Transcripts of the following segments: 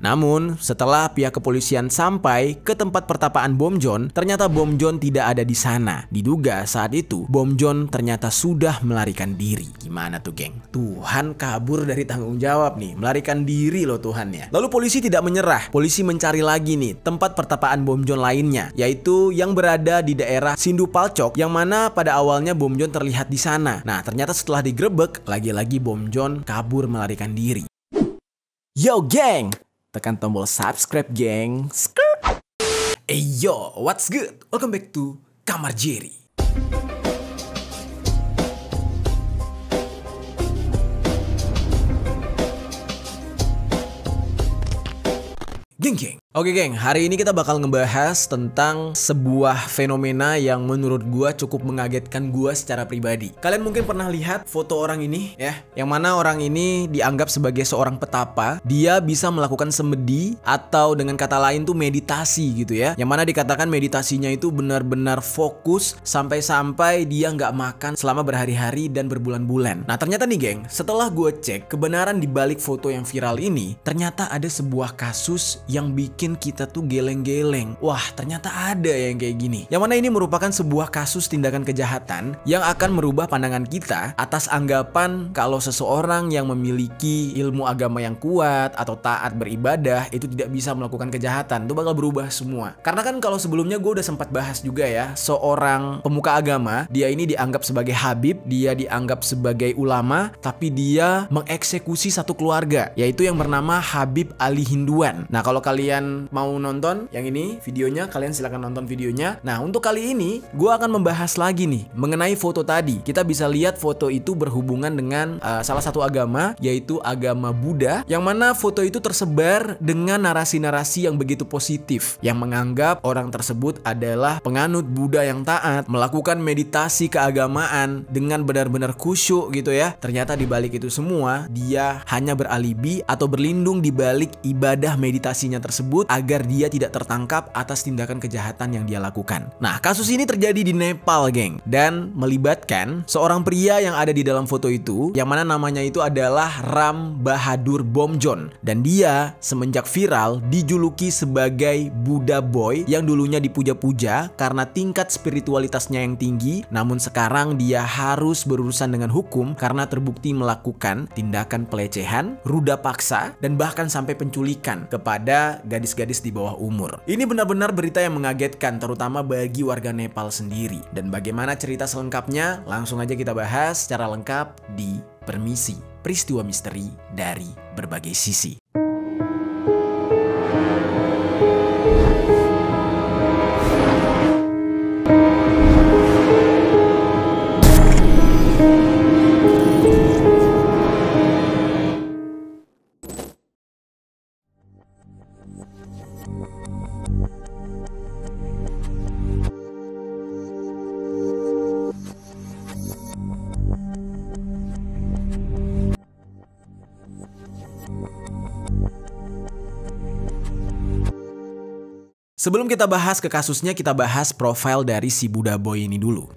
Namun, setelah pihak kepolisian sampai ke tempat pertapaan Bom John, ternyata Bom John tidak ada di sana. Diduga saat itu Bom John ternyata sudah melarikan diri. Gimana tuh, geng? Tuhan kabur dari tanggung jawab nih, melarikan diri loh Tuhan ya. Lalu polisi tidak menyerah. Polisi mencari lagi nih tempat pertapaan Bom John lainnya, yaitu yang berada di daerah Sindu Palcok, yang mana pada awalnya Bom John terlihat di sana. Nah, ternyata setelah digerebek, lagi-lagi Bom John kabur melarikan diri. Yo geng, tekan tombol subscribe geng. Hey yo, what's good? Welcome back to Kamar Jerry. Geng. Oke geng, hari ini kita bakal ngebahas tentang sebuah fenomena yang menurut gua cukup mengagetkan gua secara pribadi. Kalian mungkin pernah lihat foto orang ini ya, yang mana orang ini dianggap sebagai seorang petapa. Dia bisa melakukan semedi atau dengan kata lain tuh meditasi gitu ya, yang mana dikatakan meditasinya itu benar-benar fokus sampai-sampai dia nggak makan selama berhari-hari dan berbulan-bulan. Nah ternyata nih geng, setelah gua cek kebenaran di balik foto yang viral ini, ternyata ada sebuah kasus yang bikin kita tuh geleng-geleng. Wah, ternyata ada yang kayak gini. Yang mana ini merupakan sebuah kasus tindakan kejahatan yang akan merubah pandangan kita atas anggapan kalau seseorang yang memiliki ilmu agama yang kuat atau taat beribadah itu tidak bisa melakukan kejahatan. Itu bakal berubah semua. Karena kan kalau sebelumnya gue udah sempat bahas juga ya, seorang pemuka agama, dia ini dianggap sebagai habib, dia dianggap sebagai ulama, tapi dia mengeksekusi satu keluarga, yaitu yang bernama Habib Ali Hinduan. Nah, kalau kalian mau nonton yang ini videonya, kalian silahkan nonton videonya. Nah, untuk kali ini gue akan membahas lagi nih mengenai foto tadi. Kita bisa lihat foto itu berhubungan dengan salah satu agama, yaitu agama Buddha, yang mana foto itu tersebar dengan narasi-narasi yang begitu positif, yang menganggap orang tersebut adalah penganut Buddha yang taat, melakukan meditasi keagamaan dengan benar-benar khusyuk gitu ya. Ternyata di balik itu semua dia hanya beralibi atau berlindung di balik ibadah meditasinya tersebut agar dia tidak tertangkap atas tindakan kejahatan yang dia lakukan. Nah, kasus ini terjadi di Nepal, geng, dan melibatkan seorang pria yang ada di dalam foto itu, yang mana namanya itu adalah Ram Bahadur Bom John, dan dia semenjak viral dijuluki sebagai Buddha Boy yang dulunya dipuja-puja karena tingkat spiritualitasnya yang tinggi, namun sekarang dia harus berurusan dengan hukum karena terbukti melakukan tindakan pelecehan, ruda paksa, dan bahkan sampai penculikan kepada gadis-gadis di bawah umur. Ini benar-benar berita yang mengagetkan, terutama bagi warga Nepal sendiri. Dan bagaimana cerita selengkapnya? Langsung aja kita bahas secara lengkap di Permisi, peristiwa misteri dari berbagai sisi. Sebelum kita bahas ke kasusnya, kita bahas profil dari si Buddha Boy ini dulu.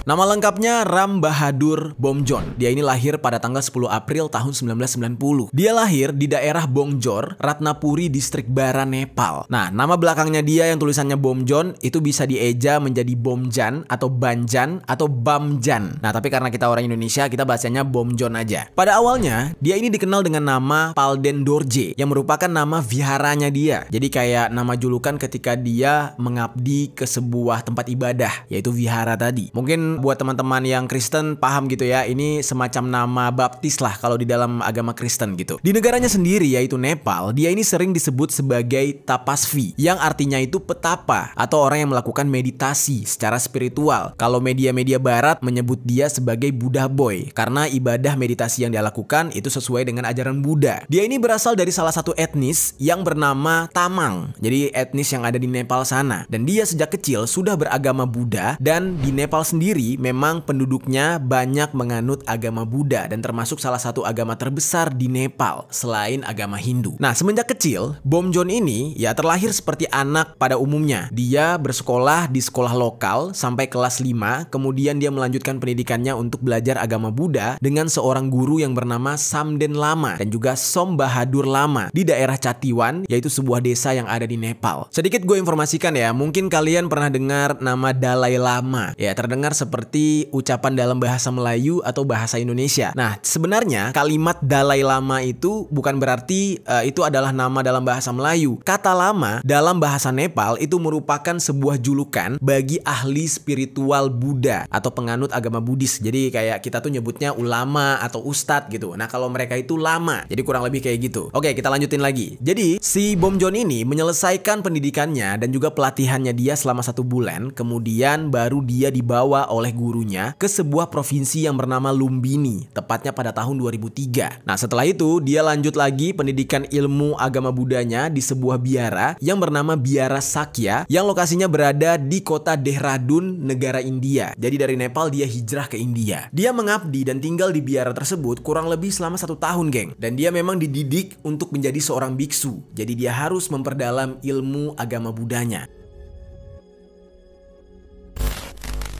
Nama lengkapnya Ram Bahadur Bom John. Dia ini lahir pada tanggal 10 April tahun 1990. Dia lahir di daerah Bongjor, Ratnapuri, distrik Bara, Nepal. Nah, nama belakangnya dia yang tulisannya Bom John itu bisa dieja menjadi Bomjan atau Banjan atau Bamjan. Nah, tapi karena kita orang Indonesia, kita bahasanya Bom John aja. Pada awalnya, dia ini dikenal dengan nama Palden Dorje yang merupakan nama viharanya dia. Jadi kayak nama julukan ketika dia mengabdi ke sebuah tempat ibadah, yaitu vihara tadi. Mungkin buat teman-teman yang Kristen paham gitu ya, ini semacam nama baptis lah kalau di dalam agama Kristen gitu. Di negaranya sendiri yaitu Nepal, dia ini sering disebut sebagai tapasvi, yang artinya itu petapa atau orang yang melakukan meditasi secara spiritual. Kalau media-media barat menyebut dia sebagai Buddha Boy karena ibadah meditasi yang dia lakukan itu sesuai dengan ajaran Buddha. Dia ini berasal dari salah satu etnis yang bernama Tamang. Jadi etnis yang ada di Nepal sana, dan dia sejak kecil sudah beragama Buddha. Dan di Nepal sendiri sendiri memang penduduknya banyak menganut agama Buddha dan termasuk salah satu agama terbesar di Nepal selain agama Hindu. Nah, semenjak kecil, Bomjon ini ya terlahir seperti anak pada umumnya. Dia bersekolah di sekolah lokal sampai kelas 5, kemudian dia melanjutkan pendidikannya untuk belajar agama Buddha dengan seorang guru yang bernama Samden Lama dan juga Som Bahadur Lama di daerah Chatiwan, yaitu sebuah desa yang ada di Nepal. Sedikit gue informasikan ya, mungkin kalian pernah dengar nama Dalai Lama. Ya, terdengar seperti ucapan dalam bahasa Melayu atau bahasa Indonesia. Nah, sebenarnya kalimat Dalai Lama itu bukan berarti itu adalah nama dalam bahasa Melayu. Kata lama dalam bahasa Nepal itu merupakan sebuah julukan bagi ahli spiritual Buddha atau penganut agama Buddhis. Jadi kayak kita tuh nyebutnya ulama atau ustadz gitu. Nah, kalau mereka itu lama. Jadi kurang lebih kayak gitu. Oke, kita lanjutin lagi. Jadi si Bomjon ini menyelesaikan pendidikannya dan juga pelatihannya dia selama 1 bulan. Kemudian baru dia dibawa oleh gurunya ke sebuah provinsi yang bernama Lumbini, tepatnya pada tahun 2003. Nah, setelah itu dia lanjut lagi pendidikan ilmu agama Buddhanya di sebuah biara yang bernama Biara Sakya yang lokasinya berada di kota Dehradun, negara India. Jadi dari Nepal dia hijrah ke India. Dia mengabdi dan tinggal di biara tersebut kurang lebih selama 1 tahun, geng. Dan dia memang dididik untuk menjadi seorang biksu. Jadi dia harus memperdalam ilmu agama Buddhanya.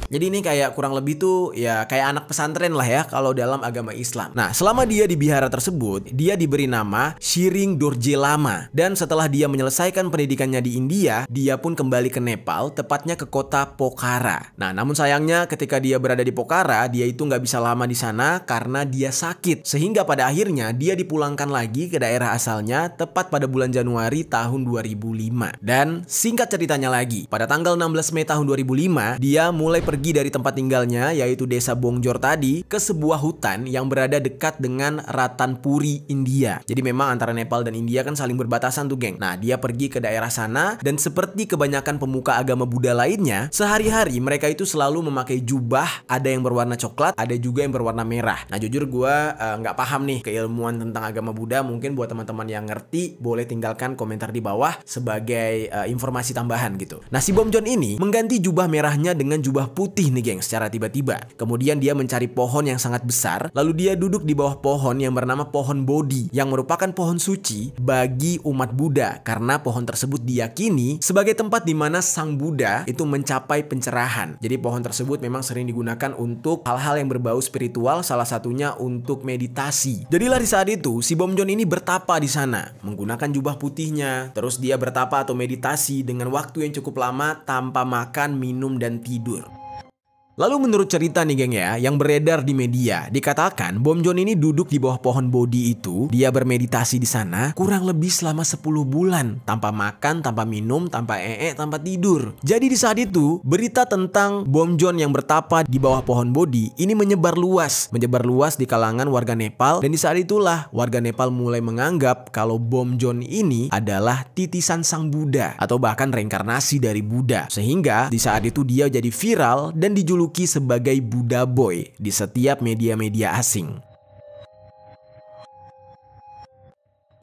Jadi ini kayak kurang lebih tuh ya kayak anak pesantren lah ya kalau dalam agama Islam. Nah, selama dia di bihara tersebut, dia diberi nama Shiring Dorje Lama. Dan setelah dia menyelesaikan pendidikannya di India, dia pun kembali ke Nepal, tepatnya ke kota Pokhara. Nah, namun sayangnya ketika dia berada di Pokhara, dia itu nggak bisa lama di sana karena dia sakit. Sehingga pada akhirnya dia dipulangkan lagi ke daerah asalnya tepat pada bulan Januari tahun 2005. Dan singkat ceritanya lagi, pada tanggal 16 Mei tahun 2005, dia mulai pergi dari tempat tinggalnya yaitu desa Bongjor tadi ke sebuah hutan yang berada dekat dengan Ratanpuri, India. Jadi memang antara Nepal dan India kan saling berbatasan tuh, geng. Nah, dia pergi ke daerah sana dan seperti kebanyakan pemuka agama Buddha lainnya, sehari-hari mereka itu selalu memakai jubah, ada yang berwarna coklat, ada juga yang berwarna merah. Nah, jujur gue nggak paham nih keilmuan tentang agama Buddha. Mungkin buat teman-teman yang ngerti boleh tinggalkan komentar di bawah sebagai informasi tambahan gitu. Nah, si Bomjon ini mengganti jubah merahnya dengan jubah putih nih, geng, secara tiba-tiba. Kemudian dia mencari pohon yang sangat besar, lalu dia duduk di bawah pohon yang bernama pohon Bodhi, yang merupakan pohon suci bagi umat Buddha karena pohon tersebut diyakini sebagai tempat di mana Sang Buddha itu mencapai pencerahan. Jadi pohon tersebut memang sering digunakan untuk hal-hal yang berbau spiritual, salah satunya untuk meditasi. Jadilah di saat itu si Bomjon ini bertapa di sana menggunakan jubah putihnya. Terus dia bertapa atau meditasi dengan waktu yang cukup lama tanpa makan, minum, dan tidur. Lalu menurut cerita nih, geng, ya, yang beredar di media, dikatakan Bomjon ini duduk di bawah pohon Bodhi itu, dia bermeditasi di sana kurang lebih selama 10 bulan, tanpa makan, tanpa minum, tanpa tanpa tidur. Jadi di saat itu, berita tentang Bomjon yang bertapa di bawah pohon Bodhi ini menyebar luas di kalangan warga Nepal, dan di saat itulah warga Nepal mulai menganggap kalau Bomjon ini adalah titisan Sang Buddha atau bahkan reinkarnasi dari Buddha. Sehingga di saat itu dia jadi viral dan dijuluki sebagai Buddha Boy di setiap media-media asing.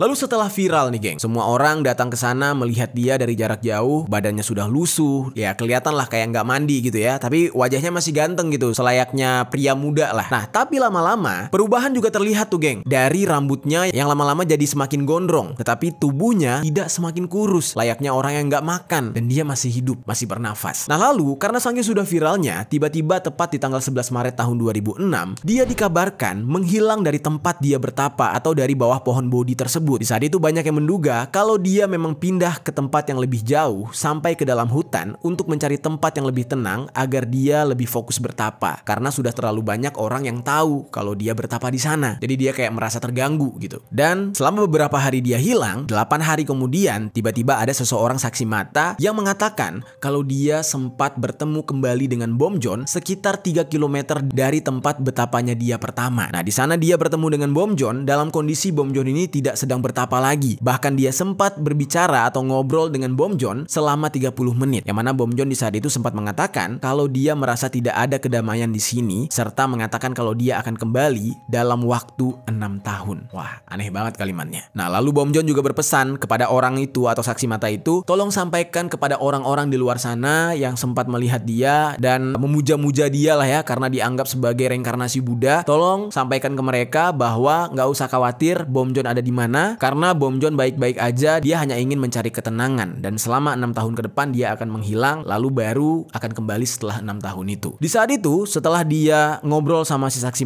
Lalu setelah viral nih, geng, semua orang datang ke sana melihat dia dari jarak jauh, badannya sudah lusuh, ya kelihatan lah kayak nggak mandi gitu ya, tapi wajahnya masih ganteng gitu, selayaknya pria muda lah. Nah, tapi lama-lama perubahan juga terlihat tuh, geng, dari rambutnya yang lama-lama jadi semakin gondrong, tetapi tubuhnya tidak semakin kurus, layaknya orang yang nggak makan, dan dia masih hidup, masih bernafas. Nah, lalu karena saking sudah viralnya, tiba-tiba tepat di tanggal 11 Maret tahun 2006, dia dikabarkan menghilang dari tempat dia bertapa atau dari bawah pohon Bodhi tersebut. Di saat itu banyak yang menduga kalau dia memang pindah ke tempat yang lebih jauh sampai ke dalam hutan untuk mencari tempat yang lebih tenang agar dia lebih fokus bertapa karena sudah terlalu banyak orang yang tahu kalau dia bertapa di sana. Jadi dia kayak merasa terganggu gitu. Dan selama beberapa hari dia hilang, 8 hari kemudian tiba-tiba ada seseorang saksi mata yang mengatakan kalau dia sempat bertemu kembali dengan Bomjon sekitar 3 km dari tempat betapanya dia pertama. Nah, di sana dia bertemu dengan Bomjon dalam kondisi Bomjon ini tidak sedang sedang bertapa lagi. Bahkan dia sempat berbicara atau ngobrol dengan Bom Jon selama 30 menit. Yang mana Bom Jon di saat itu sempat mengatakan kalau dia merasa tidak ada kedamaian di sini, serta mengatakan kalau dia akan kembali dalam waktu 6 tahun. Wah, aneh banget kalimatnya. Nah, lalu Bom Jon juga berpesan kepada orang itu atau saksi mata itu, tolong sampaikan kepada orang-orang di luar sana yang sempat melihat dia dan memuja-muja dia lah ya, karena dianggap sebagai reinkarnasi Buddha. Tolong sampaikan ke mereka bahwa nggak usah khawatir Bom Jon ada di mana, karena Bom Jon baik-baik aja, dia hanya ingin mencari ketenangan dan selama 6 tahun ke depan dia akan menghilang lalu baru akan kembali setelah 6 tahun itu. Di saat itu setelah dia ngobrol sama si saksi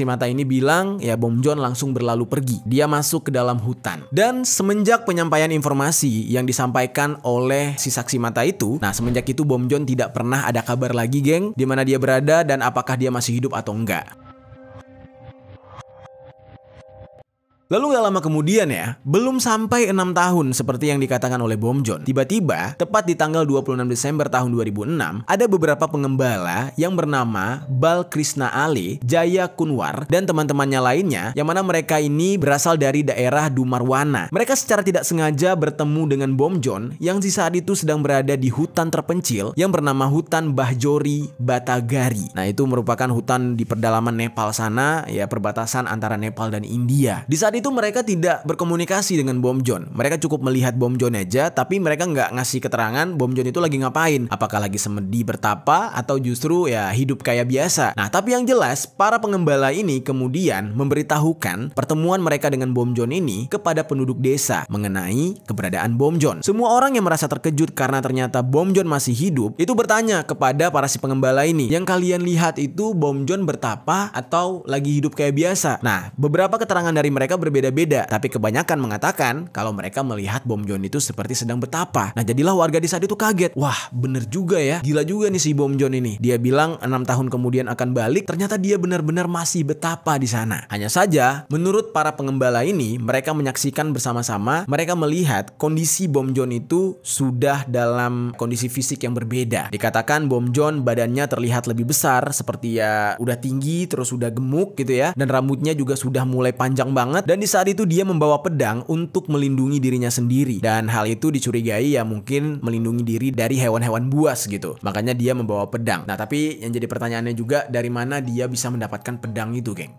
mata ini bilang ya Bom Jon langsung berlalu pergi. Dia masuk ke dalam hutan. Dan semenjak penyampaian informasi yang disampaikan oleh si saksi mata itu, nah semenjak itu Bom Jon tidak pernah ada kabar lagi geng di mana dia berada dan apakah dia masih hidup atau enggak. Lalu gak lama kemudian ya, belum sampai 6 tahun seperti yang dikatakan oleh Bom Jon, tiba-tiba tepat di tanggal 26 Desember tahun 2006, ada beberapa pengembala yang bernama Bal Krishna Ale, Jaya Kunwar, dan teman-temannya lainnya yang mana mereka ini berasal dari daerah Dumarwana. Mereka secara tidak sengaja bertemu dengan Bom Jon yang di saat itu sedang berada di hutan terpencil yang bernama hutan Bahjori Batagari. Nah, itu merupakan hutan di pedalaman Nepal sana, ya perbatasan antara Nepal dan India. Di saat itu mereka tidak berkomunikasi dengan Bom Jon. Mereka cukup melihat Bom Jon aja, tapi mereka nggak ngasih keterangan Bom Jon itu lagi ngapain. Apakah lagi semedi bertapa atau justru ya hidup kayak biasa. Nah, tapi yang jelas para pengembala ini kemudian memberitahukan pertemuan mereka dengan Bom Jon ini kepada penduduk desa mengenai keberadaan Bom Jon. Semua orang yang merasa terkejut karena ternyata Bom Jon masih hidup itu bertanya kepada para si pengembala ini, yang kalian lihat itu Bom Jon bertapa atau lagi hidup kayak biasa? Nah, beberapa keterangan dari mereka berbeda-beda, tapi kebanyakan mengatakan kalau mereka melihat Bom Jon itu seperti sedang bertapa. Nah, jadilah warga di saat itu kaget. Wah, bener juga ya. Gila juga nih si Bom Jon ini. Dia bilang 6 tahun kemudian akan balik, ternyata dia benar-benar masih betapa di sana. Hanya saja, menurut para pengembala ini, mereka menyaksikan bersama-sama, mereka melihat kondisi Bom Jon itu sudah dalam kondisi fisik yang berbeda. Dikatakan Bom Jon badannya terlihat lebih besar, seperti ya udah tinggi, terus udah gemuk gitu ya, dan rambutnya juga sudah mulai panjang banget. Dan di saat itu dia membawa pedang untuk melindungi dirinya sendiri. Dan hal itu dicurigai ya mungkin melindungi diri dari hewan-hewan buas gitu. Makanya dia membawa pedang. Nah, tapi yang jadi pertanyaannya juga, dari mana dia bisa mendapatkan pedang itu, geng?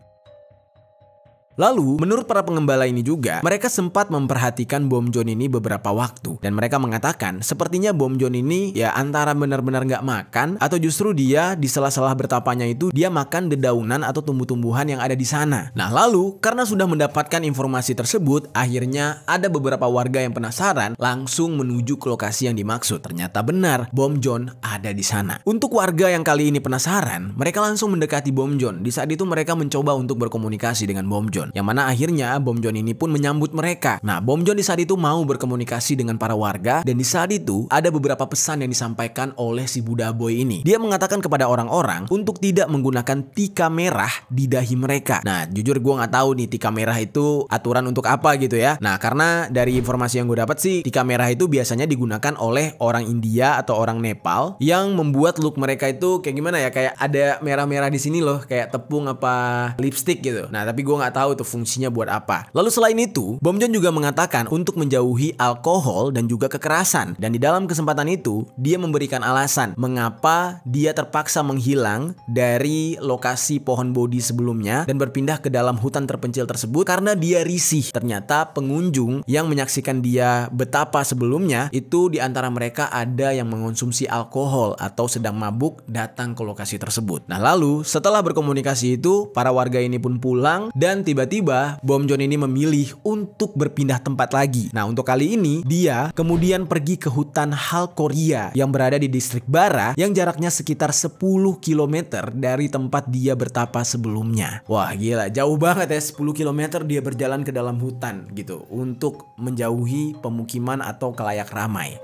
Lalu, menurut para pengembala ini juga, mereka sempat memperhatikan Bom Jon ini beberapa waktu. Dan mereka mengatakan, sepertinya Bom Jon ini ya antara benar-benar nggak makan, atau justru dia di sela-sela bertapanya itu, dia makan dedaunan atau tumbuh-tumbuhan yang ada di sana. Nah, lalu, karena sudah mendapatkan informasi tersebut, akhirnya ada beberapa warga yang penasaran, langsung menuju ke lokasi yang dimaksud. Ternyata benar, Bom Jon ada di sana. Untuk warga yang kali ini penasaran, mereka langsung mendekati Bom Jon. Di saat itu mereka mencoba untuk berkomunikasi dengan Bom Jon. Yang mana akhirnya Bom Jon ini pun menyambut mereka. Nah, Bom Jon di saat itu mau berkomunikasi dengan para warga, dan di saat itu ada beberapa pesan yang disampaikan oleh si Buddha Boy ini. Dia mengatakan kepada orang-orang untuk tidak menggunakan tika merah di dahi mereka. Nah, jujur gue nggak tahu nih tika merah itu aturan untuk apa gitu ya. Nah, karena dari informasi yang gue dapat sih, tika merah itu biasanya digunakan oleh orang India atau orang Nepal yang membuat look mereka itu kayak gimana ya, kayak ada merah-merah di sini loh, kayak tepung apa lipstick gitu. Nah, tapi gue nggak tahu tuh fungsinya buat apa. Lalu selain itu, Bom Jon juga mengatakan untuk menjauhi alkohol dan juga kekerasan. Dan di dalam kesempatan itu, dia memberikan alasan mengapa dia terpaksa menghilang dari lokasi pohon bodi sebelumnya dan berpindah ke dalam hutan terpencil tersebut karena dia risih. Ternyata pengunjung yang menyaksikan dia betapa sebelumnya itu di antara mereka ada yang mengonsumsi alkohol atau sedang mabuk datang ke lokasi tersebut. Nah, lalu setelah berkomunikasi itu, para warga ini pun pulang dan tiba-tiba Bom Jon ini memilih untuk berpindah tempat lagi. Nah, untuk kali ini dia kemudian pergi ke hutan Halkoria yang berada di distrik Bara yang jaraknya sekitar 10 km dari tempat dia bertapa sebelumnya. Wah, gila, jauh banget ya, 10 km dia berjalan ke dalam hutan gitu untuk menjauhi pemukiman atau kelayak ramai.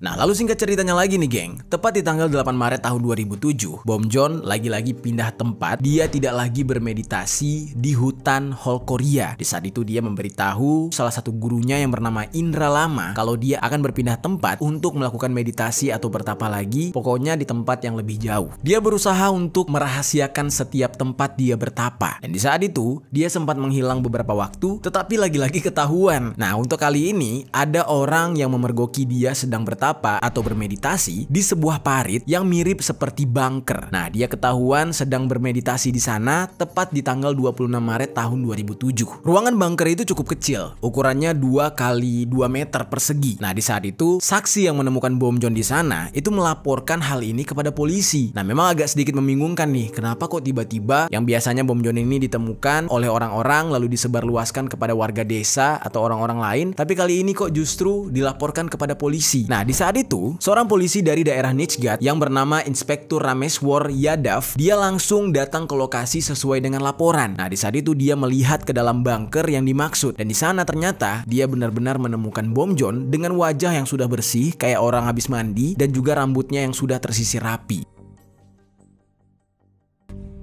Nah, lalu singkat ceritanya lagi nih geng, tepat di tanggal 8 Maret tahun 2007, Bom John lagi-lagi pindah tempat. Dia tidak lagi bermeditasi di hutan Holkoria. Di saat itu dia memberitahu salah satu gurunya yang bernama Indra Lama kalau dia akan berpindah tempat untuk melakukan meditasi atau bertapa lagi, pokoknya di tempat yang lebih jauh. Dia berusaha untuk merahasiakan setiap tempat dia bertapa. Dan di saat itu, dia sempat menghilang beberapa waktu, tetapi lagi-lagi ketahuan. Nah, untuk kali ini, ada orang yang memergoki dia sedang bertapa atau bermeditasi di sebuah parit yang mirip seperti bunker. Nah, dia ketahuan sedang bermeditasi di sana tepat di tanggal 26 Maret tahun 2007. Ruangan bunker itu cukup kecil, ukurannya 2 kali 2 meter persegi. Nah, di saat itu, saksi yang menemukan Bom John di sana itu melaporkan hal ini kepada polisi. Nah, memang agak sedikit membingungkan nih, kenapa kok tiba-tiba yang biasanya Bom John ini ditemukan oleh orang-orang lalu disebarluaskan kepada warga desa atau orang-orang lain, tapi kali ini kok justru dilaporkan kepada polisi. Nah, di saat itu, seorang polisi dari daerah Nijgat yang bernama Inspektur Rameswar Yadav, dia langsung datang ke lokasi sesuai dengan laporan. Nah, di saat itu dia melihat ke dalam bunker yang dimaksud, dan di sana ternyata dia benar-benar menemukan Bom John dengan wajah yang sudah bersih kayak orang habis mandi dan juga rambutnya yang sudah tersisir rapi.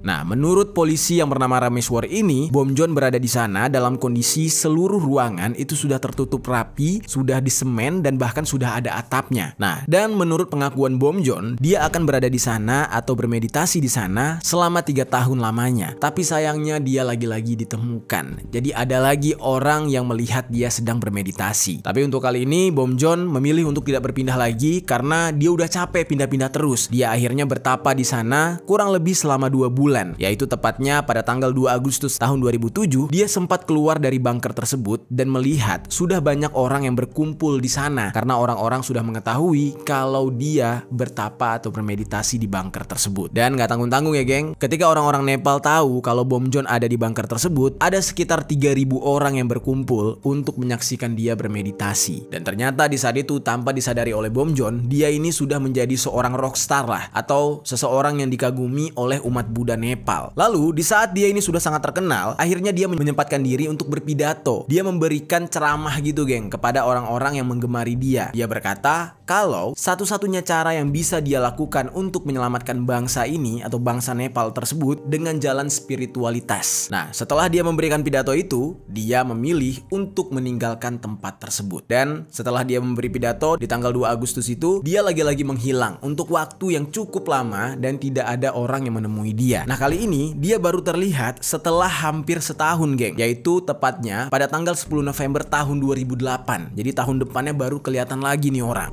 Nah, menurut polisi yang bernama Rameswar ini, Bom John berada di sana dalam kondisi seluruh ruangan itu sudah tertutup rapi, sudah disemen dan bahkan sudah ada atapnya. Nah, dan menurut pengakuan Bom John, dia akan berada di sana atau bermeditasi di sana selama 3 tahun lamanya. Tapi sayangnya dia lagi-lagi ditemukan. Jadi ada lagi orang yang melihat dia sedang bermeditasi. Tapi untuk kali ini Bom John memilih untuk tidak berpindah lagi karena dia udah capek pindah-pindah terus. Dia akhirnya bertapa di sana kurang lebih selama 2 bulan. Yaitu tepatnya pada tanggal 2 Agustus tahun 2007, dia sempat keluar dari bunker tersebut dan melihat sudah banyak orang yang berkumpul di sana karena orang-orang sudah mengetahui kalau dia bertapa atau bermeditasi di bunker tersebut. Dan gak tanggung-tanggung ya geng, ketika orang-orang Nepal tahu kalau Bom John ada di bunker tersebut, ada sekitar 3.000 orang yang berkumpul untuk menyaksikan dia bermeditasi. Dan ternyata di saat itu tanpa disadari oleh Bom John, dia ini sudah menjadi seorang rockstar lah, atau seseorang yang dikagumi oleh umat Buddha Nepal. Lalu di saat dia ini sudah sangat terkenal, akhirnya dia menyempatkan diri untuk berpidato. Dia memberikan ceramah gitu geng kepada orang-orang yang menggemari dia. Dia berkata kalau satu-satunya cara yang bisa dia lakukan untuk menyelamatkan bangsa ini atau bangsa Nepal tersebut dengan jalan spiritualitas. Nah, setelah dia memberikan pidato itu, dia memilih untuk meninggalkan tempat tersebut. Dan setelah dia memberi pidato di tanggal 2 Agustus itu, dia lagi-lagi menghilang untuk waktu yang cukup lama dan tidak ada orang yang menemui dia. Nah, kali ini dia baru terlihat setelah hampir setahun geng, yaitu tepatnya pada tanggal 10 November tahun 2008. Jadi tahun depannya baru kelihatan lagi nih orang.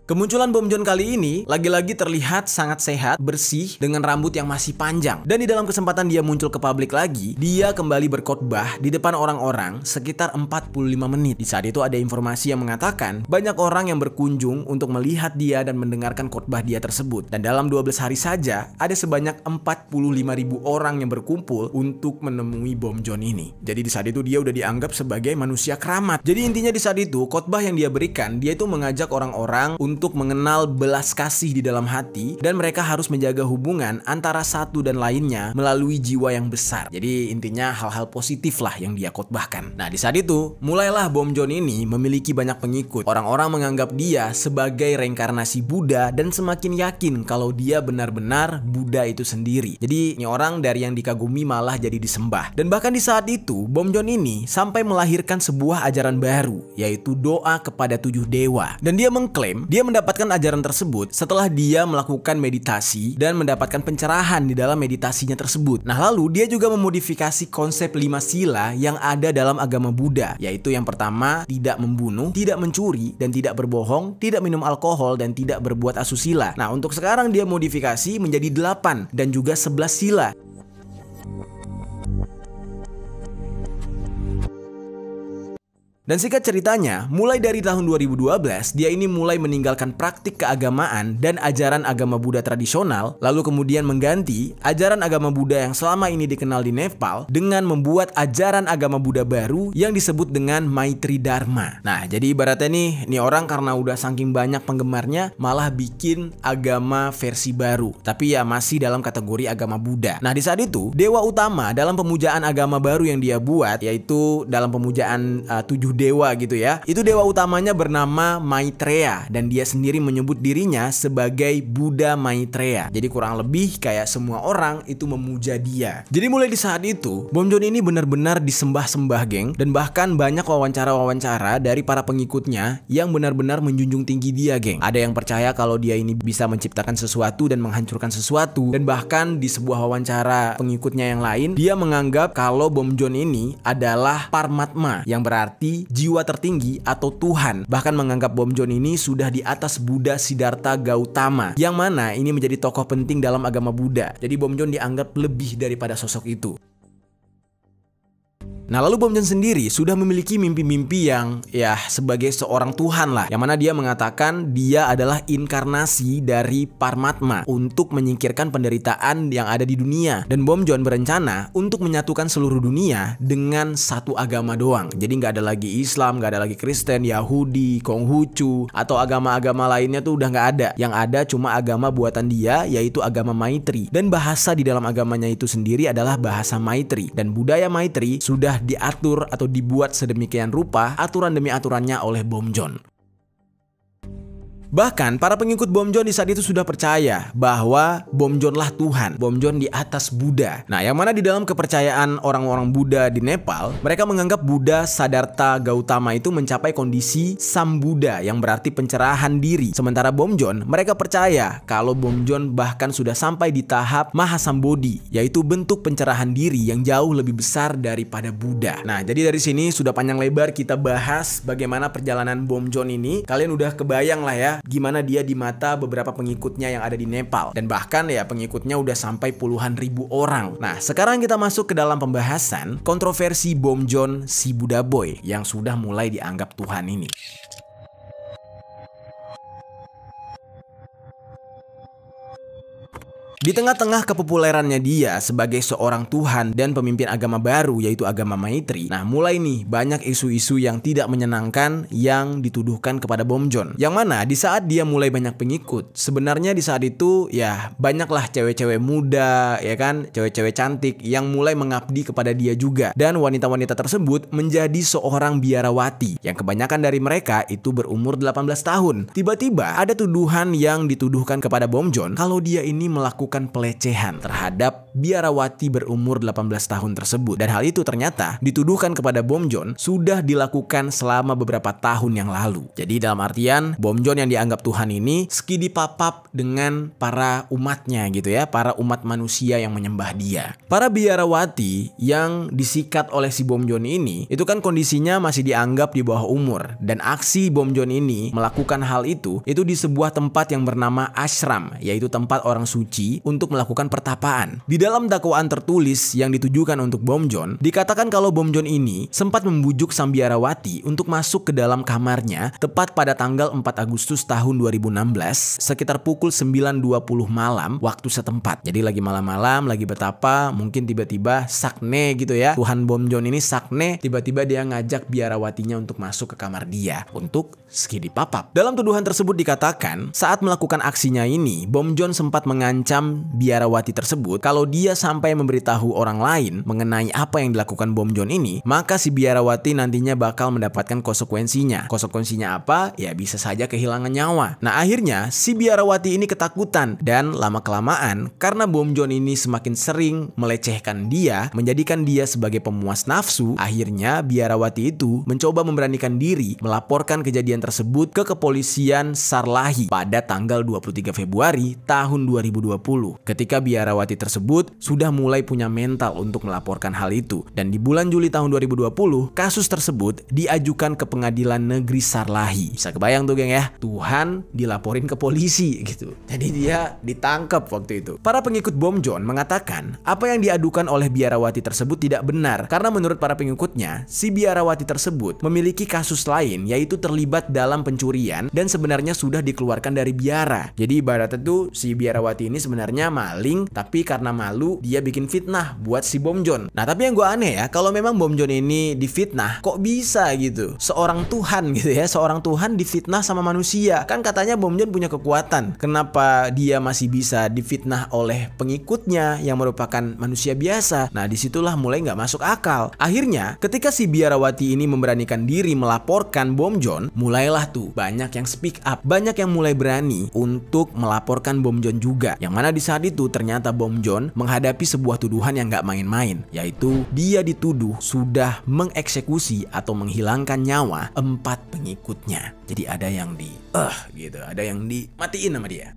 Kemunculan Bom John kali ini lagi-lagi terlihat sangat sehat, bersih, dengan rambut yang masih panjang. Dan di dalam kesempatan dia muncul ke publik lagi, dia kembali berkhotbah di depan orang-orang sekitar 45 menit. Di saat itu ada informasi yang mengatakan banyak orang yang berkunjung untuk melihat dia dan mendengarkan khotbah dia tersebut. Dan dalam 12 hari saja, ada sebanyak 45.000 orang yang berkumpul untuk menemui Bom John ini. Jadi di saat itu dia udah dianggap sebagai manusia keramat. Jadi intinya di saat itu, khotbah yang dia berikan, dia itu mengajak orang-orang untuk mengenal belas kasih di dalam hati, dan mereka harus menjaga hubungan antara satu dan lainnya melalui jiwa yang besar. Jadi intinya hal-hal positif lah yang dia khotbahkan. Nah, di saat itu mulailah Bom John ini memiliki banyak pengikut. Orang-orang menganggap dia sebagai reinkarnasi Buddha dan semakin yakin kalau dia benar-benar Buddha itu sendiri. Jadi ini orang dari yang dikagumi malah jadi disembah. Dan bahkan di saat itu Bom John ini sampai melahirkan sebuah ajaran baru, yaitu doa kepada 7 dewa. Dan dia mengklaim dia mendapatkan ajaran tersebut setelah dia melakukan meditasi dan mendapatkan pencerahan di dalam meditasinya tersebut. Nah, lalu dia juga memodifikasi konsep 5 sila yang ada dalam agama Buddha, yaitu yang pertama, tidak membunuh, tidak mencuri, dan tidak berbohong, tidak minum alkohol, dan tidak berbuat asusila. Nah, untuk sekarang dia modifikasi menjadi 8 dan juga 11 sila. Dan singkat ceritanya, mulai dari tahun 2012, dia ini mulai meninggalkan praktik keagamaan dan ajaran agama Buddha tradisional, lalu kemudian mengganti ajaran agama Buddha yang selama ini dikenal di Nepal dengan membuat ajaran agama Buddha baru yang disebut dengan Maitri Dharma. Nah, jadi ibaratnya nih orang karena udah saking banyak penggemarnya, malah bikin agama versi baru, tapi ya masih dalam kategori agama Buddha. Nah, di saat itu, dewa utama dalam pemujaan agama baru yang dia buat, yaitu dalam pemujaan 7 dewa gitu ya. Itu dewa utamanya bernama Maitreya dan dia sendiri menyebut dirinya sebagai Buddha Maitreya. Jadi kurang lebih kayak semua orang itu memuja dia. Jadi mulai di saat itu, Bom Jon ini benar-benar disembah-sembah, geng, dan bahkan banyak wawancara-wawancara dari para pengikutnya yang benar-benar menjunjung tinggi dia, geng. Ada yang percaya kalau dia ini bisa menciptakan sesuatu dan menghancurkan sesuatu, dan bahkan di sebuah wawancara pengikutnya yang lain, dia menganggap kalau Bom Jon ini adalah Paramatma, yang berarti jiwa tertinggi atau Tuhan. Bahkan menganggap Bom Jon ini sudah di atas Buddha Siddhartha Gautama, yang mana ini menjadi tokoh penting dalam agama Buddha. Jadi Bom Jon dianggap lebih daripada sosok itu. Nah, lalu Bom Jon sendiri sudah memiliki mimpi-mimpi yang ya sebagai seorang Tuhan lah, yang mana dia mengatakan dia adalah inkarnasi dari Paramatma untuk menyingkirkan penderitaan yang ada di dunia. Dan Bom Jon berencana untuk menyatukan seluruh dunia dengan satu agama doang. Jadi nggak ada lagi Islam, nggak ada lagi Kristen, Yahudi, Konghucu, atau agama-agama lainnya tuh udah nggak ada. Yang ada cuma agama buatan dia, yaitu agama Maitri. Dan bahasa di dalam agamanya itu sendiri adalah bahasa Maitri. Dan budaya Maitri sudah diatur atau dibuat sedemikian rupa aturan demi aturannya oleh Bom Jon. Bahkan para pengikut Bom Jon di saat itu sudah percaya bahwa Bom Jon lah Tuhan, Bom Jon di atas Buddha. Nah, yang mana di dalam kepercayaan orang-orang Buddha di Nepal, mereka menganggap Buddha Siddhartha Gautama itu mencapai kondisi Sambuddha, yang berarti pencerahan diri. Sementara Bom Jon, mereka percaya kalau Bom Jon bahkan sudah sampai di tahap Mahasambodhi, yaitu bentuk pencerahan diri yang jauh lebih besar daripada Buddha. Nah, jadi dari sini sudah panjang lebar kita bahas bagaimana perjalanan Bom Jon ini. Kalian udah kebayang lah ya gimana dia di mata beberapa pengikutnya yang ada di Nepal. Dan bahkan ya pengikutnya udah sampai puluhan ribu orang. Nah, sekarang kita masuk ke dalam pembahasan kontroversi Bom Jon si Buddha Boy yang sudah mulai dianggap Tuhan ini. Di tengah-tengah kepopulerannya dia sebagai seorang Tuhan dan pemimpin agama baru yaitu agama Maitri, nah mulai nih banyak isu-isu yang tidak menyenangkan yang dituduhkan kepada Bom Jon. Yang mana di saat dia mulai banyak pengikut, sebenarnya di saat itu ya banyaklah cewek-cewek muda, ya kan, cewek-cewek cantik yang mulai mengabdi kepada dia juga. Dan wanita-wanita tersebut menjadi seorang biarawati yang kebanyakan dari mereka itu berumur 18 tahun. Tiba-tiba ada tuduhan yang dituduhkan kepada Bom Jon kalau dia ini melakukan pelecehan terhadap biarawati berumur 18 tahun tersebut. Dan hal itu ternyata dituduhkan kepada Bom Jon sudah dilakukan selama beberapa tahun yang lalu. Jadi dalam artian Bom Jon yang dianggap Tuhan ini skidi papap dengan para umatnya gitu ya, para umat manusia yang menyembah dia. Para biarawati yang disikat oleh si Bom Jon ini itu kan kondisinya masih dianggap di bawah umur. Dan aksi Bom Jon ini melakukan hal itu di sebuah tempat yang bernama ashram, yaitu tempat orang suci untuk melakukan pertapaan. Di dalam dakwaan tertulis yang ditujukan untuk Bom Jon, dikatakan kalau Bom Jon ini sempat membujuk sang biarawati untuk masuk ke dalam kamarnya tepat pada tanggal 4 Agustus tahun 2016 sekitar pukul 9.20 malam waktu setempat. Jadi lagi malam-malam, lagi bertapa, mungkin tiba-tiba sakne gitu ya. Tuhan Bom Jon ini sakne, tiba-tiba dia ngajak biarawatinya untuk masuk ke kamar dia untuk skidi papap. Dalam tuduhan tersebut dikatakan saat melakukan aksinya ini, Bom Jon sempat mengancam biarawati tersebut kalau dia sampai memberitahu orang lain mengenai apa yang dilakukan Bom Jon ini, maka si biarawati nantinya bakal mendapatkan konsekuensinya. Konsekuensinya apa? Ya bisa saja kehilangan nyawa. Nah, akhirnya si biarawati ini ketakutan dan lama-kelamaan karena Bom Jon ini semakin sering melecehkan dia, menjadikan dia sebagai pemuas nafsu, akhirnya biarawati itu mencoba memberanikan diri melaporkan kejadian tersebut ke kepolisian Sarlahi pada tanggal 23 Februari tahun 2020. Ketika biarawati tersebut sudah mulai punya mental untuk melaporkan hal itu. Dan di bulan Juli tahun 2020, kasus tersebut diajukan ke Pengadilan Negeri Sarlahi. Bisa kebayang tuh geng ya, Tuhan dilaporin ke polisi gitu. Jadi dia ditangkap waktu itu. Para pengikut Bom Jon mengatakan apa yang diadukan oleh biarawati tersebut tidak benar. Karena menurut para pengikutnya, si biarawati tersebut memiliki kasus lain yaitu terlibat dalam pencurian dan sebenarnya sudah dikeluarkan dari biara. Jadi ibaratnya tuh si biarawati ini sebenarnya sebenarnya maling, tapi karena malu dia bikin fitnah buat si Bom Jon. Nah tapi yang gue aneh ya, kalau memang Bom Jon ini difitnah, kok bisa gitu? Seorang Tuhan gitu ya, seorang Tuhan difitnah sama manusia. Kan katanya Bom Jon punya kekuatan. Kenapa dia masih bisa difitnah oleh pengikutnya yang merupakan manusia biasa? Nah disitulah mulai nggak masuk akal. Akhirnya ketika si biarawati ini memberanikan diri melaporkan Bom Jon, mulailah tuh banyak yang speak up, banyak yang mulai berani untuk melaporkan Bom Jon juga. Yang mana di saat itu ternyata Bom Jon menghadapi sebuah tuduhan yang gak main-main, yaitu dia dituduh sudah mengeksekusi atau menghilangkan nyawa 4 pengikutnya. Jadi ada yang gitu, ada yang dimatiin sama dia.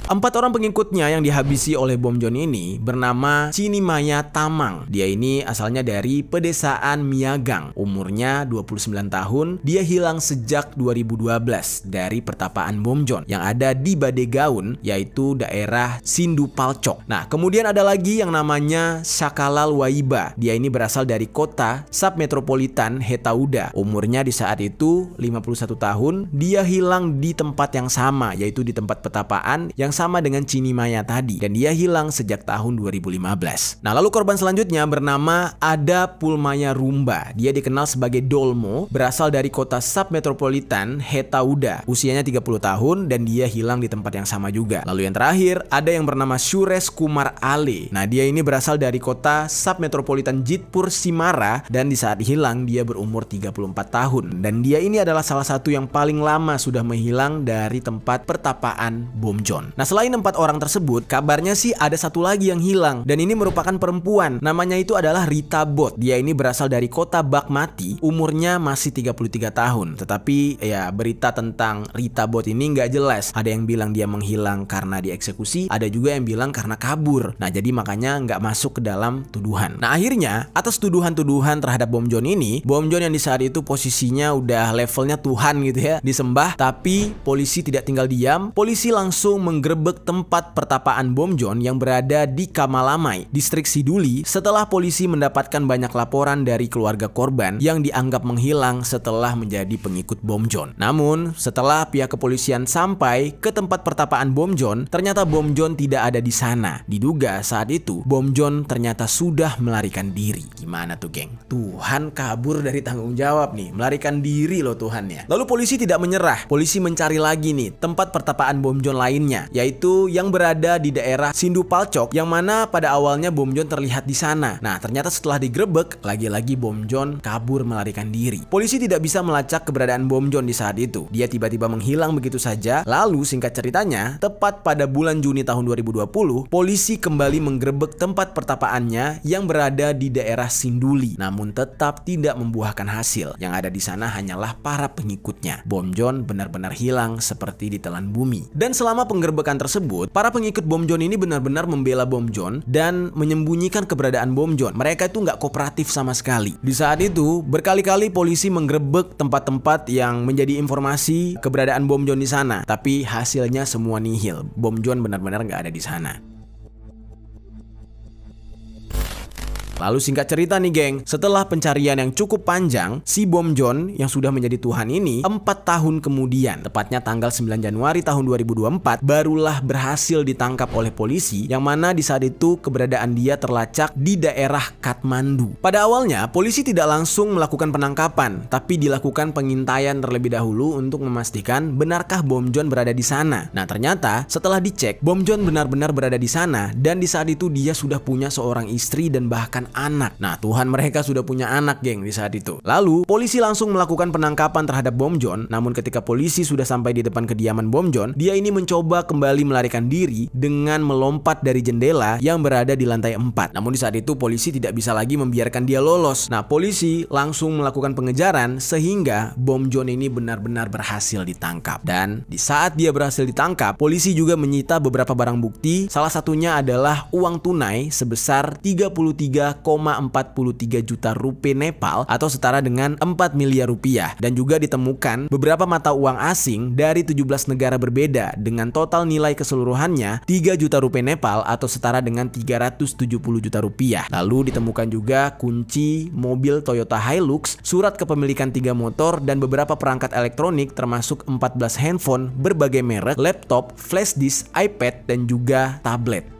4 orang pengikutnya yang dihabisi oleh Bom Jon ini bernama Cinimaya Tamang. Dia ini asalnya dari pedesaan Miagang. Umurnya 29 tahun. Dia hilang sejak 2012 dari pertapaan Bom Jon yang ada di Badegaun, yaitu daerah Sindu Palchok. Nah, kemudian ada lagi yang namanya Shakalal Waiba. Dia ini berasal dari kota submetropolitan Hetauda. Umurnya di saat itu 51 tahun. Dia hilang di tempat yang sama, yaitu di tempat pertapaan yang sama dengan Cinimaya tadi, dan dia hilang sejak tahun 2015. Nah lalu korban selanjutnya bernama Ada Pulmaya Rumba. Dia dikenal sebagai Dolmo, berasal dari kota submetropolitan Hetauda. Usianya 30 tahun dan dia hilang di tempat yang sama juga. Lalu yang terakhir ada yang bernama Suresh Kumar Ale. Nah dia ini berasal dari kota submetropolitan Jitpur Simara dan di saat hilang dia berumur 34 tahun, dan dia ini adalah salah satu yang paling lama sudah menghilang dari tempat pertapaan Bom Jon. Nah selain 4 orang tersebut, kabarnya sih ada satu lagi yang hilang, dan ini merupakan perempuan. Namanya itu adalah Rita Bot. Dia ini berasal dari kota Bakmati, umurnya masih 33 tahun. Tetapi ya berita tentang Rita Bot ini nggak jelas. Ada yang bilang dia menghilang karena dieksekusi, ada juga yang bilang karena kabur. Nah jadi makanya nggak masuk ke dalam tuduhan. Nah akhirnya atas tuduhan-tuduhan terhadap Bom Jon ini, Bom Jon yang di saat itu posisinya udah levelnya Tuhan gitu ya, disembah, tapi polisi tidak tinggal diam. Polisi langsung menggerebek tempat pertapaan Bom Jon yang berada di Kamalamai, distrik Siduli, setelah polisi mendapatkan banyak laporan dari keluarga korban yang dianggap menghilang setelah menjadi pengikut Bom Jon. Namun, setelah pihak kepolisian sampai ke tempat pertapaan Bom Jon, ternyata Bom Jon tidak ada di sana. Diduga saat itu Bom Jon ternyata sudah melarikan diri. Gimana tuh, geng? Tuhan kabur dari tanggung jawab nih, melarikan diri loh Tuhannya. Lalu polisi tidak menyerah. Polisi mencari lagi nih tempat pertapaan Bom Jon lainnya, yaitu yang berada di daerah Sindu Palchok, yang mana pada awalnya Bom Jon terlihat di sana. Nah, ternyata setelah digrebek, lagi-lagi Bom Jon kabur melarikan diri. Polisi tidak bisa melacak keberadaan Bom Jon di saat itu. Dia tiba-tiba menghilang begitu saja. Lalu singkat ceritanya, tepat pada bulan Juni tahun 2020, polisi kembali menggerebek tempat pertapaannya yang berada di daerah Sinduli. Namun tetap tidak membuahkan hasil. Yang ada di sana hanyalah para pengikutnya. Bom Jon benar-benar hilang seperti ditelan bumi. Dan selama penggerbekan tersebut, para pengikut Bom Jon ini benar-benar membela Bom Jon dan menyembunyikan keberadaan Bom Jon. Mereka itu nggak kooperatif sama sekali. Di saat itu, berkali-kali polisi menggerebek tempat-tempat yang menjadi informasi keberadaan Bom Jon di sana. Tapi hasilnya semua nihil. Bom Jon benar-benar nggak ada di sana. Lalu singkat cerita nih geng, setelah pencarian yang cukup panjang, si Bom Jon yang sudah menjadi Tuhan ini 4 tahun kemudian, tepatnya tanggal 9 Januari tahun 2024, barulah berhasil ditangkap oleh polisi, yang mana di saat itu keberadaan dia terlacak di daerah Kathmandu. Pada awalnya, polisi tidak langsung melakukan penangkapan, tapi dilakukan pengintaian terlebih dahulu untuk memastikan benarkah Bom Jon berada di sana. Nah ternyata setelah dicek, Bom Jon benar-benar berada di sana, dan di saat itu dia sudah punya seorang istri dan bahkan anak. Nah Tuhan, mereka sudah punya anak geng di saat itu. Lalu polisi langsung melakukan penangkapan terhadap Bom Jon. Namun ketika polisi sudah sampai di depan kediaman Bom Jon, dia ini mencoba kembali melarikan diri dengan melompat dari jendela yang berada di lantai 4. Namun di saat itu polisi tidak bisa lagi membiarkan dia lolos. Nah polisi langsung melakukan pengejaran sehingga Bom Jon ini benar-benar berhasil ditangkap. Dan di saat dia berhasil ditangkap, polisi juga menyita beberapa barang bukti. Salah satunya adalah uang tunai sebesar 33,5 3,43 juta rupiah Nepal atau setara dengan 4 miliar rupiah. Dan juga ditemukan beberapa mata uang asing dari 17 negara berbeda dengan total nilai keseluruhannya 3 juta rupiah Nepal atau setara dengan 370 juta rupiah. Lalu ditemukan juga kunci mobil Toyota Hilux, surat kepemilikan 3 motor, dan beberapa perangkat elektronik termasuk 14 handphone berbagai merek, laptop, flash disk, iPad, dan juga tablet.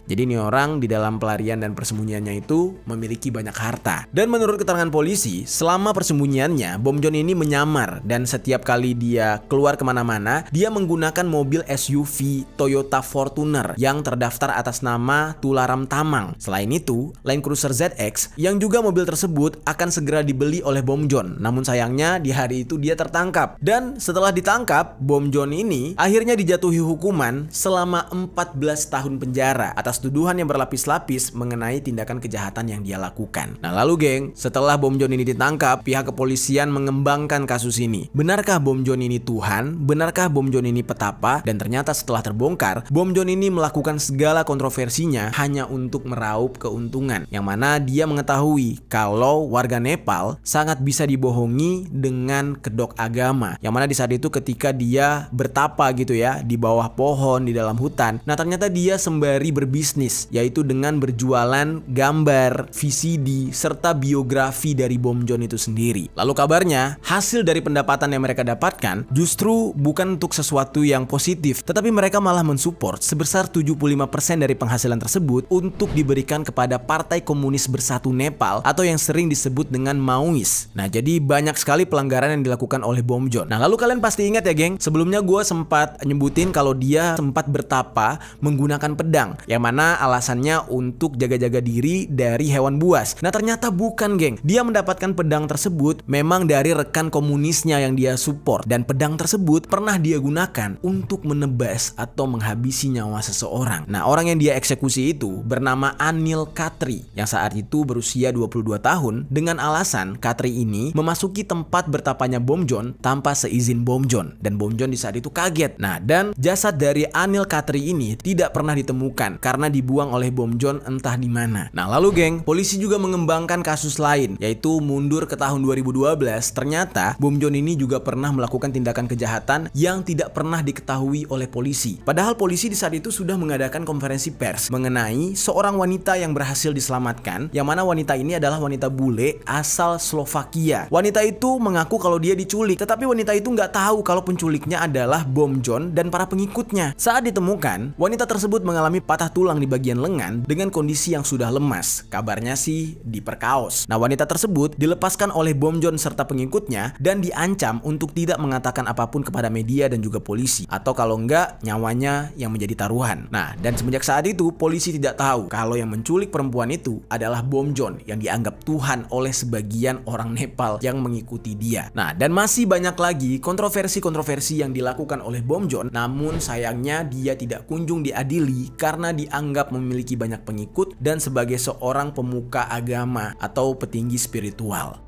Jadi ini orang di dalam pelarian dan persembunyiannya itu memiliki banyak harta. Dan menurut keterangan polisi, selama persembunyiannya, Bom Jon ini menyamar. Dan setiap kali dia keluar kemana-mana, dia menggunakan mobil SUV Toyota Fortuner yang terdaftar atas nama Tularam Tamang. Selain itu, Land Cruiser ZX yang juga mobil tersebut akan segera dibeli oleh Bom Jon. Namun sayangnya di hari itu dia tertangkap. Dan setelah ditangkap, Bom Jon ini akhirnya dijatuhi hukuman selama 14 tahun penjara atas tuduhan yang berlapis-lapis mengenai tindakan kejahatan yang dia lakukan. Nah lalu geng, setelah Bom Jon ini ditangkap, pihak kepolisian mengembangkan kasus ini. Benarkah Bom Jon ini Tuhan? Benarkah Bom Jon ini petapa? Dan ternyata setelah terbongkar, Bom Jon ini melakukan segala kontroversinya hanya untuk meraup keuntungan. Yang mana dia mengetahui kalau warga Nepal sangat bisa dibohongi dengan kedok agama. Yang mana di saat itu ketika dia bertapa gitu ya, di bawah pohon, di dalam hutan. Nah ternyata dia sembari berbisnis, yaitu dengan berjualan gambar, VCD, serta biografi dari Bom Jon itu sendiri. Lalu kabarnya, hasil dari pendapatan yang mereka dapatkan justru bukan untuk sesuatu yang positif, tetapi mereka malah mensupport sebesar 75% dari penghasilan tersebut untuk diberikan kepada Partai Komunis Bersatu Nepal atau yang sering disebut dengan Maois. Nah jadi banyak sekali pelanggaran yang dilakukan oleh Bom Jon. Nah lalu kalian pasti ingat ya geng, sebelumnya gue sempat nyebutin kalau dia sempat bertapa menggunakan pedang, yang mana alasannya untuk jaga-jaga diri dari hewan buas. Nah ternyata bukan geng, dia mendapatkan pedang tersebut memang dari rekan komunisnya yang dia support, dan pedang tersebut pernah dia gunakan untuk menebas atau menghabisi nyawa seseorang. Nah orang yang dia eksekusi itu bernama Anil Khatri yang saat itu berusia 22 tahun dengan alasan Khatri ini memasuki tempat bertapanya Bom Jon tanpa seizin Bom Jon, dan Bom Jon di saat itu kaget. Nah dan jasad dari Anil Khatri ini tidak pernah ditemukan karena dibuang oleh Bom Jon entah di mana. Nah lalu geng, polisi juga mengembangkan kasus lain, yaitu mundur ke tahun 2012. Ternyata Bom Jon ini juga pernah melakukan tindakan kejahatan yang tidak pernah diketahui oleh polisi. Padahal polisi di saat itu sudah mengadakan konferensi pers mengenai seorang wanita yang berhasil diselamatkan, yang mana wanita ini adalah wanita bule asal Slovakia. Wanita itu mengaku kalau dia diculik, tetapi wanita itu nggak tahu kalau penculiknya adalah Bom Jon dan para pengikutnya. Saat ditemukan, wanita tersebut mengalami patah tulang di bagian lengan dengan kondisi yang sudah lemas. Kabarnya sih diperkaos. Nah wanita tersebut dilepaskan oleh Bom Jon serta pengikutnya dan diancam untuk tidak mengatakan apapun kepada media dan juga polisi, atau kalau enggak nyawanya yang menjadi taruhan. Nah dan semenjak saat itu polisi tidak tahu kalau yang menculik perempuan itu adalah Bom Jon yang dianggap Tuhan oleh sebagian orang Nepal yang mengikuti dia. Nah dan masih banyak lagi kontroversi-kontroversi yang dilakukan oleh Bom Jon, namun sayangnya dia tidak kunjung diadili karena dianggap memiliki banyak pengikut dan sebagai seorang pemuka agama atau petinggi spiritual.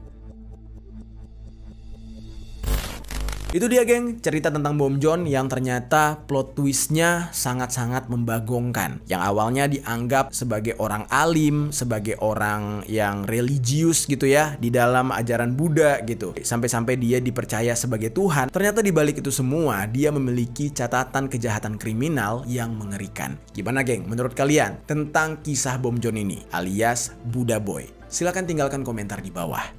Itu dia geng, cerita tentang Bom Jon yang ternyata plot twistnya sangat-sangat membagongkan. Yang awalnya dianggap sebagai orang alim, sebagai orang yang religius gitu ya, di dalam ajaran Buddha gitu. Sampai-sampai dia dipercaya sebagai Tuhan. Ternyata di balik itu semua, dia memiliki catatan kejahatan kriminal yang mengerikan. Gimana geng, menurut kalian tentang kisah Bom Jon ini alias Buddha Boy? Silahkan tinggalkan komentar di bawah.